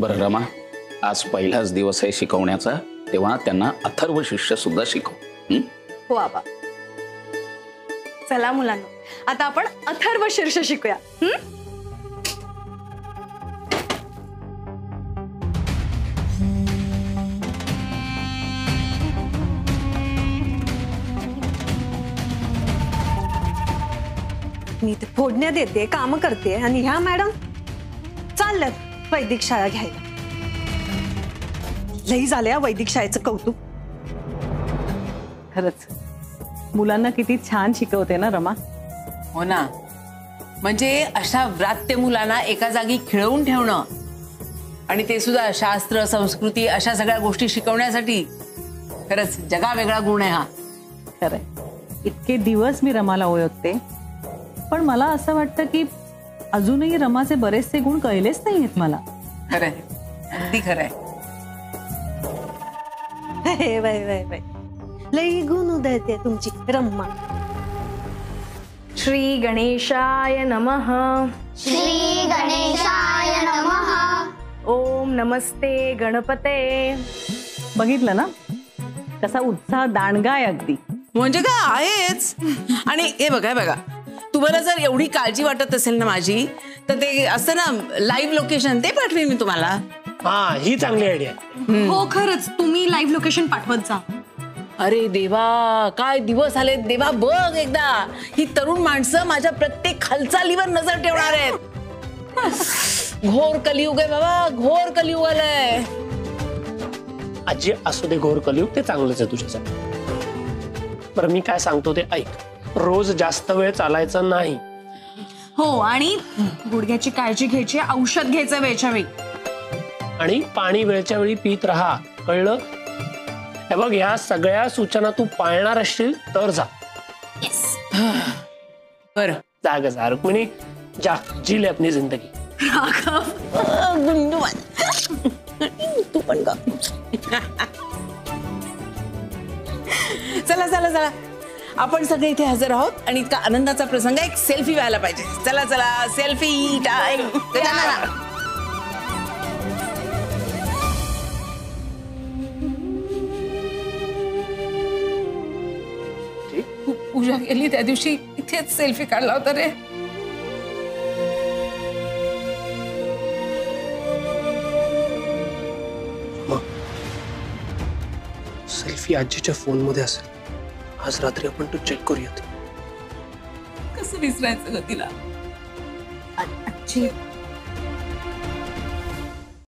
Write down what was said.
बरं रमा, आज पहिलाच दिवस आहे शिकवण्याचा, तेव्हा त्यांना अथर्व शिष्य सुद्धा शिकव. हो आबा. चला मुलांना, आता आपण अथर्व शीर्ष शिकूया. मी ते फोडण्या देते, काम करते, आणि ह्या मॅडम चालल्यात वैदिक शाळा घ्यायला. लई झाल्या वैदिक शाळेचं कौतुक. खरंच मुलांना किती छान शिकवते ना रमा. हो ना, म्हणजे अशा व्रात्य मुलांना एका जागी खिळवून ठेवणं, आणि ते सुद्धा शास्त्र संस्कृती अशा सगळ्या गोष्टी शिकवण्यासाठी खरंच जगावेगळा गुण आहे हा. खरंय, इतके दिवस मी रमाला ओळखते, पण मला असं वाटतं की अजूनही रमाचे बरेचसे गुण कळलेच नाहीयेत मला. खरंय, अगदी खरंय. लई गुण उदयते तुमची रम्मा. श्री गणेशाय नमः. श्री गणेशाय नमः. ओम नमस्ते गणपते. बघितलं ना कसा उत्साह दांडगा आहे अगदी. म्हणजे काय आहेच. आणि हे बघा बघा, तुम्हाला जर एवढी काळजी वाटत असेल ना माझी, तर ते असं ना लाईव्ह लोकेशन ते पाठवेन मी तुम्हाला. हा, ही चांगली आयडिया. हो खरंच, तुम्ही लाईव्ह लोकेशन पाठवत जा. अरे देवा, काय दिवस आले देवा. बघ एकदा, ही तरुण माणसं माझ्या प्रत्येक हालचालीवर नजर ठेवणार आहेत. घोर कलियुग आहे बाबा, घोर कलियुग आलंय. आजी असू दे, घोर कलियुग ते चांगलंच आहे तुझ्यासाठी. बरं, मी काय सांगतो ते ऐक. रोज जास्त वेळ चालायचं नाही. हो, आणि गुडघ्याची काळजी घ्यायची, औषध घ्यायचं वेळच्या वेळी, आणि पाणी वेळच्या वेळी पीत राहा, कळलं? हे बघ, या सगळ्या सूचना तू पाळणार असशील तर जा. बरं, जाग जा रुक्मिणी, जा, जी ले अपनी जिंदगी. तू पण गा. चला चला चला, आपण सगळे इथे हजर आहोत, आणि इतका आनंदाचा प्रसंग, एक सेल्फी व्हायला पाहिजे. चला चला, सेल्फी टाइम. पूजा केली त्या दिवशी इथेच सेल्फी काढला होता रे. सेल्फी आजीच्या फोन मध्ये असेल. आज रात्री आपण तो चेक करूयात. कसं विसरायचं ग तिला. आजी